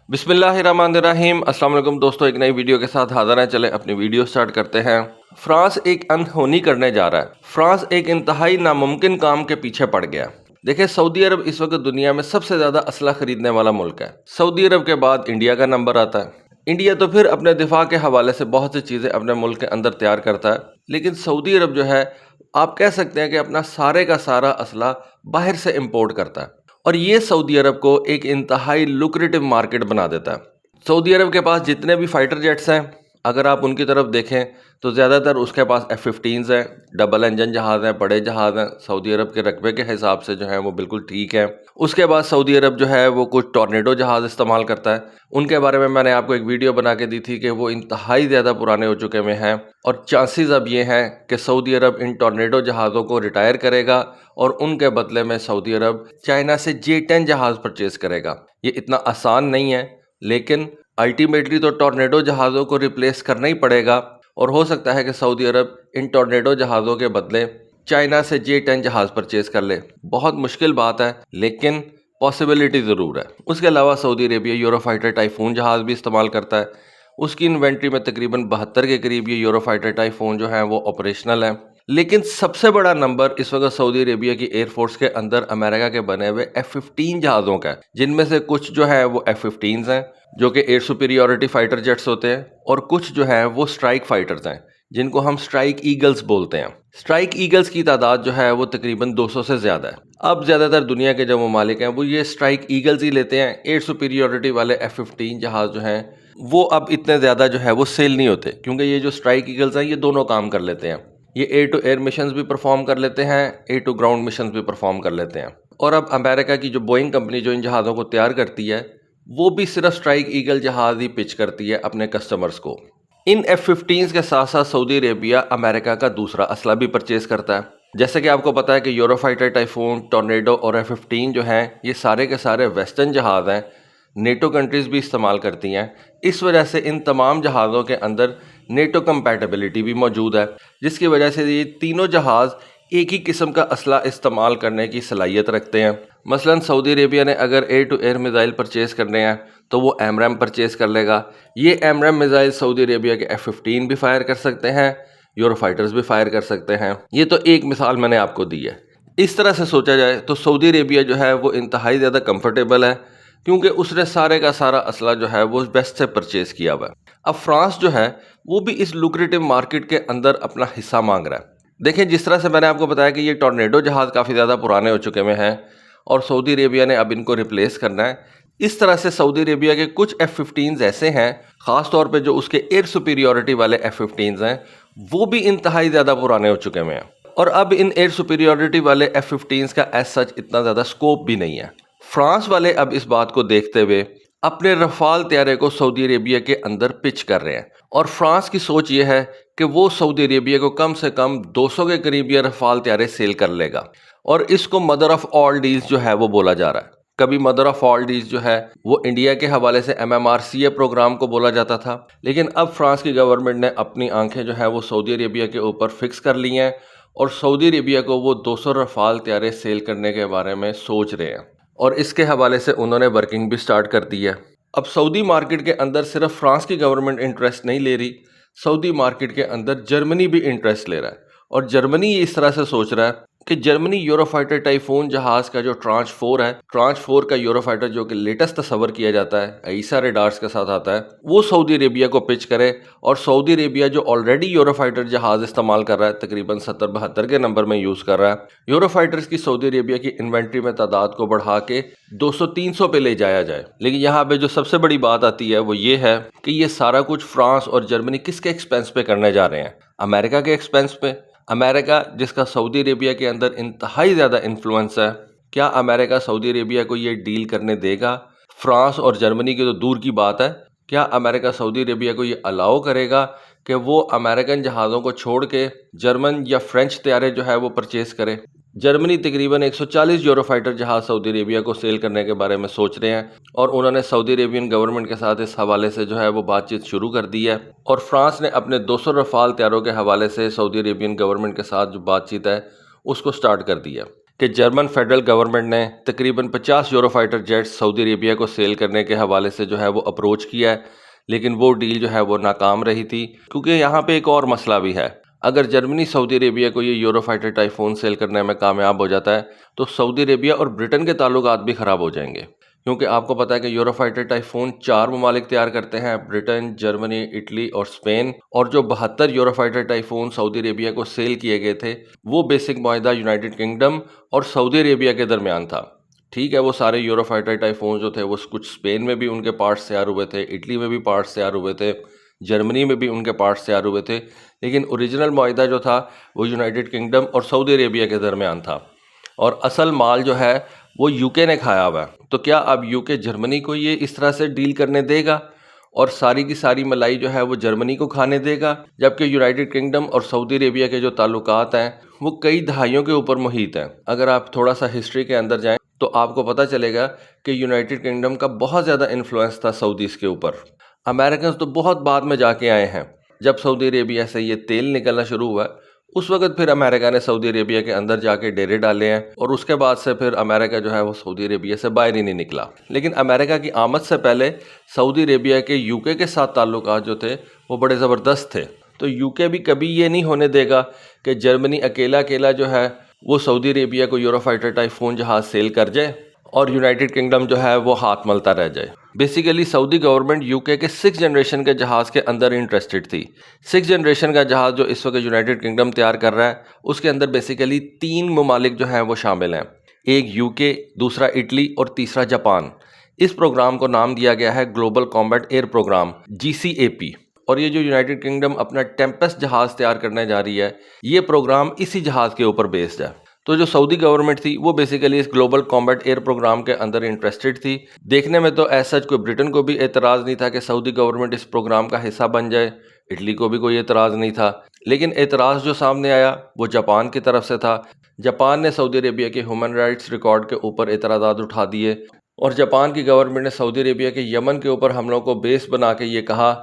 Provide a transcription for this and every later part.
بسم اللہ الرحمن الرحیم۔ السلام علیکم دوستو، ایک نئی ویڈیو کے ساتھ حاضر ہیں۔ چلیں اپنی ویڈیو سٹارٹ کرتے ہیں۔ فرانس ایک انہونی کرنے جا رہا ہے۔ فرانس ایک انتہائی ناممکن کام کے پیچھے پڑ گیا۔ دیکھیں، سعودی عرب اس وقت دنیا میں سب سے زیادہ اسلحہ خریدنے والا ملک ہے۔ سعودی عرب کے بعد انڈیا کا نمبر آتا ہے۔ انڈیا تو پھر اپنے دفاع کے حوالے سے بہت سی چیزیں اپنے ملک کے اندر تیار کرتا ہے، لیکن سعودی عرب جو ہے، آپ کہہ سکتے ہیں کہ اپنا سارے کا سارا اسلحہ باہر سے امپورٹ کرتا ہے، اور یہ سعودی عرب کو ایک انتہائی لوکریٹو مارکیٹ بنا دیتا ہے۔ سعودی عرب کے پاس جتنے بھی فائٹر جیٹس ہیں، اگر آپ ان کی طرف دیکھیں تو زیادہ تر اس کے پاس F-15s ہیں، ڈبل انجن جہاز ہیں، بڑے جہاز ہیں، سعودی عرب کے رقبے کے حساب سے جو ہیں وہ بالکل ٹھیک ہیں۔ اس کے بعد سعودی عرب جو ہے وہ کچھ ٹورنیڈو جہاز استعمال کرتا ہے۔ ان کے بارے میں نے آپ کو ایک ویڈیو بنا کے دی تھی کہ وہ انتہائی زیادہ پرانے ہو چکے ہوئے ہیں، اور چانسز اب یہ ہیں کہ سعودی عرب ان ٹورنیڈو جہازوں کو ریٹائر کرے گا، اور ان کے بدلے میں سعودی عرب چائنا سے J-10 جہاز پرچیز کرے گا۔ یہ اتنا آسان نہیں ہے، لیکن الٹیمیٹلی تو ٹورنیڈو جہازوں کو ریپلیس کرنا ہی پڑے گا، اور ہو سکتا ہے کہ سعودی عرب ان ٹورنیڈو جہازوں کے بدلے چائنا سے J-10 جہاز پرچیز کر لے۔ بہت مشکل بات ہے، لیکن پاسبلٹی ضرور ہے۔ اس کے علاوہ سعودی عربیہ یورو فائٹر ٹائفون جہاز بھی استعمال کرتا ہے۔ اس کی انوینٹری میں تقریباً 72 کے قریب یہ یورو فائٹر ٹائفون جو ہیں وہ آپریشنل ہیں۔ لیکن سب سے بڑا نمبر اس وقت سعودی عربیہ کی ایئر فورس کے اندر امریکہ کے بنے ہوئے F-15 جہازوں کا ہے، جن میں سے کچھ جو ہے وہ F-15s ہیں جو کہ ایئر سپیریورٹی فائٹر جیٹس ہوتے ہیں، اور کچھ جو ہیں وہ اسٹرائک فائٹرز ہیں جن کو ہم اسٹرائک ایگلز بولتے ہیں۔ اسٹرائک ایگلز کی تعداد جو ہے وہ تقریباً 200 سے زیادہ ہے۔ اب زیادہ تر دنیا کے جو ممالک ہیں وہ یہ اسٹرائک ایگلز ہی لیتے ہیں۔ ایئر سپیریورٹی والے F-15 جہاز جو ہیں وہ اب اتنے زیادہ جو ہے وہ سیل نہیں ہوتے، کیونکہ یہ جو اسٹرائک ایگلز ہیں یہ دونوں کام کر لیتے ہیں۔ یہ ایئر ٹو ایئر مشنز بھی پرفارم کر لیتے ہیں، ایئر ٹو گراؤنڈ مشنز بھی پرفارم کر لیتے ہیں۔ اور اب امریکہ کی جو بوئنگ کمپنی جو ان جہازوں کو تیار کرتی ہے، وہ بھی صرف اسٹرائک ایگل جہاز ہی پچ کرتی ہے اپنے کسٹمرز کو۔ ان F-15s کے ساتھ ساتھ سعودی عربیہ امریکہ کا دوسرا اسلحہ بھی پرچیز کرتا ہے۔ جیسے کہ آپ کو پتا ہے کہ یورو فائٹر ٹائفون، ٹورنیڈو اور F-15 جو ہیں یہ سارے کے سارے ویسٹرن جہاز ہیں، نیٹو کنٹریز بھی استعمال کرتی ہیں۔ اس وجہ سے ان تمام جہازوں کے اندر نیٹو کمپیٹیبلٹی بھی موجود ہے، جس کی وجہ سے یہ تینوں جہاز ایک ہی قسم کا اسلحہ استعمال کرنے کی صلاحیت رکھتے ہیں۔ مثلا سعودی عربیہ نے اگر air to air missile purchase کرنے ہیں تو وہ AMRAAM پرچیز کر لے گا۔ یہ AMRAAM میزائل سعودی عربیہ کے F-15 بھی فائر کر سکتے ہیں، یورو فائٹرز بھی فائر کر سکتے ہیں۔ یہ تو ایک مثال میں نے آپ کو دی ہے۔ اس طرح سے سوچا جائے تو سعودی عربیہ جو ہے وہ انتہائی زیادہ کمفرٹیبل ہے، کیونکہ اس نے سارے کا سارا اسلحہ جو ہے وہ ویسٹ سے پرچیز کیا ہوا ہے۔ اب فرانس جو ہے وہ بھی اس لوکریٹو مارکیٹ کے اندر اپنا حصہ مانگ رہا ہے۔ دیکھیں، جس طرح سے میں نے آپ کو بتایا کہ یہ ٹورنیڈو جہاز کافی زیادہ پرانے ہو چکے ہوئے ہیں، اور سعودی عربیہ نے اب ان کو ریپلیس کرنا ہے۔ اس طرح سے سعودی عربیہ کے کچھ F-15s ایسے ہیں، خاص طور پہ جو اس کے ایئر سپیریورٹی والے F-15s ہیں، وہ بھی انتہائی زیادہ پرانے ہو چکے ہوئے ہیں، اور اب ان ایئر سپیریورٹی والے F-15s کا ایز سچ اتنا زیادہ سکوپ بھی نہیں ہے۔ فرانس والے اب اس بات کو دیکھتے ہوئے اپنے رفال طیارے کو سعودی عربیہ کے اندر پچ کر رہے ہیں، اور فرانس کی سوچ یہ ہے کہ وہ سعودی عربیہ کو کم سے کم 200 کے قریب یہ رفال طیارے سیل کر لے گا، اور اس کو مدر آف آل ڈیلز جو ہے وہ بولا جا رہا ہے۔ کبھی مدر آف آل ڈیلز جو ہے وہ انڈیا کے حوالے سے MMRCA پروگرام کو بولا جاتا تھا، لیکن اب فرانس کی گورنمنٹ نے اپنی آنکھیں جو ہے وہ سعودی عربیہ کے اوپر فکس کر لی ہیں، اور سعودی عربیہ کو وہ 200 رفال طیارے سیل کرنے کے بارے میں سوچ رہے ہیں، اور اس کے حوالے سے انہوں نے ورکنگ بھی سٹارٹ کر دی ہے۔ اب سعودی مارکیٹ کے اندر صرف فرانس کی گورنمنٹ انٹرسٹ نہیں لے رہی، سعودی مارکیٹ کے اندر جرمنی بھی انٹرسٹ لے رہا ہے، اور جرمنی اس طرح سے سوچ رہا ہے کہ جرمنی یورو فائٹر ٹائفون جہاز کا جو ٹرانچ 4 ہے، ٹرانچ 4 کا یورو فائٹر جو کہ لیٹسٹ تصور کیا جاتا ہے، عیسیٰ ریڈارز کے ساتھ آتا ہے، وہ سعودی عربیہ کو پچ کرے، اور سعودی عربیہ جو آلریڈی یورو فائٹر جہاز استعمال کر رہا ہے، تقریباً 70-72 کے نمبر میں یوز کر رہا ہے، یورو فائٹرز کی سعودی عربیہ کی انوینٹری میں تعداد کو بڑھا کے 200-300 پہ لے جایا جائے۔ لیکن یہاں پہ جو سب سے بڑی بات آتی ہے وہ یہ ہے کہ یہ سارا کچھ فرانس اور جرمنی کس کے ایکسپینس پہ کرنے جا رہے ہیں؟ امریکہ کے ایکسپینس پہ۔ امریکہ جس کا سعودی عربیہ کے اندر انتہائی زیادہ انفلوئنس ہے، کیا امریکہ سعودی عربیہ کو یہ ڈیل کرنے دے گا؟ فرانس اور جرمنی کی تو دور کی بات ہے، کیا امریکہ سعودی عربیہ کو یہ الاؤ کرے گا کہ وہ امریکن جہازوں کو چھوڑ کے جرمن یا فرینچ طیارے جو ہے وہ پرچیز کرے؟ جرمنی تقریباً 140 یورو فائٹر جہاز سعودی عربیہ کو سیل کرنے کے بارے میں سوچ رہے ہیں، اور انہوں نے سعودی عربین گورنمنٹ کے ساتھ اس حوالے سے جو ہے وہ بات چیت شروع کر دی ہے، اور فرانس نے اپنے 200 رفال طیاروں کے حوالے سے سعودی عربین گورنمنٹ کے ساتھ جو بات چیت ہے اس کو سٹارٹ کر دی ہے۔ کہ جرمن فیڈرل گورنمنٹ نے تقریباً 50 یورو فائٹر جیٹس سعودی عربیہ کو سیل کرنے کے حوالے سے جو ہے وہ اپروچ کیا ہے، لیکن وہ ڈیل جو ہے وہ ناکام رہی تھی، کیونکہ یہاں پہ ایک اور مسئلہ بھی ہے۔ اگر جرمنی سعودی عربیہ کو یہ یورو فائٹر ٹائفون سیل کرنے میں کامیاب ہو جاتا ہے تو سعودی عربیہ اور برٹن کے تعلقات بھی خراب ہو جائیں گے، کیونکہ آپ کو پتا ہے کہ یورو فائٹر ٹائفون 4 ممالک تیار کرتے ہیں، برٹن، جرمنی، اٹلی اور اسپین، اور جو 72 یورو فائٹر ٹائفون سعودی عربیہ کو سیل کیے گئے تھے وہ بیسک معاہدہ یونائٹڈ کنگڈم اور سعودی عربیہ کے درمیان تھا۔ ٹھیک ہے، وہ سارے یورو فائٹر ٹائفون جو تھے وہ کچھ اسپین میں بھی ان کے پارٹس تیار ہوئے تھے، اٹلی میں بھی پارٹس تیار ہوئے تھے، جرمنی میں بھی ان کے پارٹس تیار ہوئے تھے، لیکن اوریجنل معاہدہ جو تھا وہ یونائٹڈ کنگڈم اور سعودی عربیہ کے درمیان تھا، اور اصل مال جو ہے وہ یو کے نے کھایا ہوا ہے۔ تو کیا اب یو کے جرمنی کو یہ اس طرح سے ڈیل کرنے دے گا اور ساری کی ساری ملائی جو ہے وہ جرمنی کو کھانے دے گا؟ جبکہ یونائٹڈ کنگڈم اور سعودی عربیہ کے جو تعلقات ہیں وہ کئی دہائیوں کے اوپر محیط ہیں۔ اگر آپ تھوڑا سا ہسٹری کے اندر جائیں تو آپ کو پتہ چلے گا کہ یونائٹڈ کنگڈم کا بہت زیادہ انفلوئنس تھا سعودیز کے اوپر۔ امریکنز تو بہت بعد میں جا کے آئے ہیں، جب سعودی عربیہ سے یہ تیل نکلنا شروع ہوا اس وقت پھر امریکہ نے سعودی عربیہ کے اندر جا کے ڈیرے ڈالے ہیں، اور اس کے بعد سے پھر امریکہ جو ہے وہ سعودی عربیہ سے باہر ہی نہیں نکلا۔ لیکن امریکہ کی آمد سے پہلے سعودی عربیہ کے یو کے ساتھ تعلقات جو تھے وہ بڑے زبردست تھے، تو یو کے بھی کبھی یہ نہیں ہونے دے گا کہ جرمنی اکیلا جو ہے وہ سعودی عربیہ کو یورو فائٹر ٹائفون جہاز سیل کر جائے اور یونائٹڈ کنگڈم جو ہے وہ ہاتھ ملتا رہ جائے۔ بیسیکلی سعودی گورنمنٹ یو کے 6 جنریشن کے جہاز کے اندر انٹرسٹڈ تھی۔ 6 جنریشن کا جہاز جو اس وقت یونائٹڈ کنگڈم تیار کر رہا ہے اس کے اندر بیسیکلی 3 ممالک جو ہیں وہ شامل ہیں، ایک یو کے، دوسرا اٹلی اور تیسرا جاپان۔ اس پروگرام کو نام دیا گیا ہے global combat air programme GCAP، اور یہ جو یونائٹڈ کنگڈم اپنا ٹیمپسٹ جہاز تیار کرنے جا رہی ہے یہ پروگرام اسی جہاز کے اوپر بیسڈ ہے۔ تو جو سعودی گورنمنٹ تھی وہ بیسیکلی اس گلوبل کامبیٹ ایئر پروگرام کے اندر انٹرسٹڈ تھی۔ دیکھنے میں تو ایسا کوئی برٹن کو بھی اعتراض نہیں تھا کہ سعودی گورنمنٹ اس پروگرام کا حصہ بن جائے، اٹلی کو بھی کوئی اعتراض نہیں تھا، لیکن اعتراض جو سامنے آیا وہ جاپان کی طرف سے تھا۔ جاپان نے سعودی عربیہ کے ہیومن رائٹس ریکارڈ کے اوپر اعتراضات اٹھا دیے، اور جاپان کی گورنمنٹ نے سعودی عربیہ کے یمن کے اوپر حملوں کو بیس بنا کے یہ کہا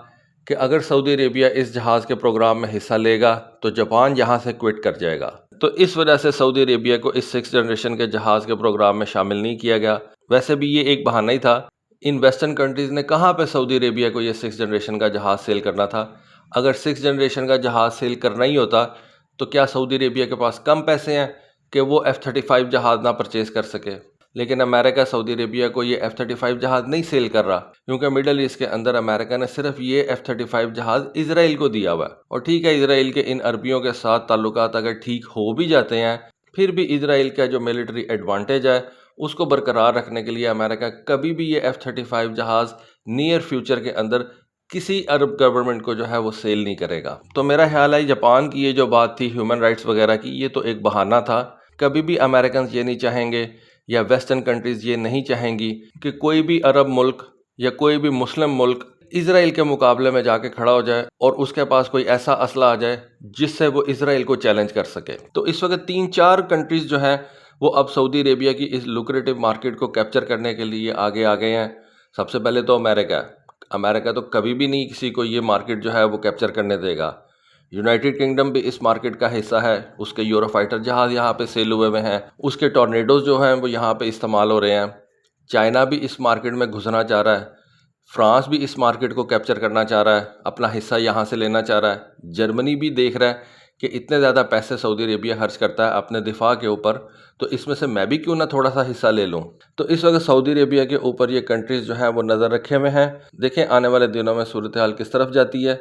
کہ اگر سعودی عربیہ اس جہاز کے پروگرام میں حصہ لے گا تو جاپان یہاں سے کوئٹ کر جائے گا۔ تو اس وجہ سے سعودی عربیہ کو اس 6 جنریشن کے جہاز کے پروگرام میں شامل نہیں کیا گیا۔ ویسے بھی یہ ایک بہانہ ہی تھا، ان ویسٹرن کنٹریز نے کہاں پہ سعودی عربیہ کو یہ 6 جنریشن کا جہاز سیل کرنا تھا؟ اگر 6 جنریشن کا جہاز سیل کرنا ہی ہوتا تو کیا سعودی عربیہ کے پاس کم پیسے ہیں کہ وہ F-35 جہاز نہ پرچیز کر سکے؟ لیکن امریکہ سعودی عربیہ کو یہ F-35 جہاز نہیں سیل کر رہا، کیونکہ مڈل ایسٹ کے اندر امریکہ نے صرف یہ F-35 جہاز اسرائیل کو دیا ہوا ہے، اور ٹھیک ہے اسرائیل کے ان عربیوں کے ساتھ تعلقات اگر ٹھیک ہو بھی جاتے ہیں پھر بھی اسرائیل کا جو ملٹری ایڈوانٹیج ہے اس کو برقرار رکھنے کے لیے امریکہ کبھی بھی یہ F-35 جہاز نیئر فیوچر کے اندر کسی عرب گورنمنٹ کو جو ہے وہ سیل نہیں کرے گا۔ تو میرا خیال ہے جاپان کی یہ جو بات تھی ہیومن رائٹس وغیرہ کی، یہ تو ایک بہانہ تھا۔ کبھی بھی امریکنز یہ نہیں چاہیں گے یا ویسٹرن کنٹریز یہ نہیں چاہیں گی کہ کوئی بھی عرب ملک یا کوئی بھی مسلم ملک اسرائیل کے مقابلے میں جا کے کھڑا ہو جائے اور اس کے پاس کوئی ایسا اسلحہ آ جائے جس سے وہ اسرائیل کو چیلنج کر سکے۔ تو اس وقت 3-4 کنٹریز جو ہیں وہ اب سعودی عربیہ کی اس لوکریٹو مارکیٹ کو کیپچر کرنے کے لیے آگے آ گئے ہیں۔ سب سے پہلے تو امریکہ تو کبھی بھی نہیں کسی کو یہ مارکیٹ جو ہے وہ کیپچر کرنے دے گا۔ یونائٹڈ کنگڈم بھی اس مارکیٹ کا حصہ ہے، اس کے یورو فائٹر جہاز یہاں پہ سیل ہوئے ہیں، اس کے ٹورنیڈوز جو ہیں وہ یہاں پہ استعمال ہو رہے ہیں۔ چائنا بھی اس مارکیٹ میں گھسنا چاہ رہا ہے، فرانس بھی اس مارکیٹ کو کیپچر کرنا چاہ رہا ہے، اپنا حصہ یہاں سے لینا چاہ رہا ہے۔ جرمنی بھی دیکھ رہا ہے کہ اتنے زیادہ پیسے سعودی عربیہ خرچ کرتا ہے اپنے دفاع کے اوپر، تو اس میں سے میں بھی کیوں نہ تھوڑا سا حصہ لے لوں۔ تو اس وقت سعودی عربیہ کے اوپر یہ کنٹریز جو ہیں وہ نظر رکھے ہوئے ہیں، دیکھیں آنے والے دنوں میں صورتحال کس طرف جاتی ہے۔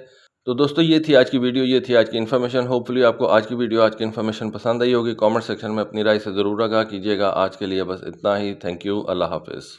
تو دوستو یہ تھی آج کی ویڈیو، یہ تھی آج کی انفارمیشن۔ ہوپفلی آپ کو آج کی ویڈیو، آج کی انفارمیشن پسند آئی ہوگی۔ کامنٹ سیکشن میں اپنی رائے سے ضرور آگاہ کیجیے گا۔ آج کے لیے بس اتنا ہی، تھینک یو، اللہ حافظ۔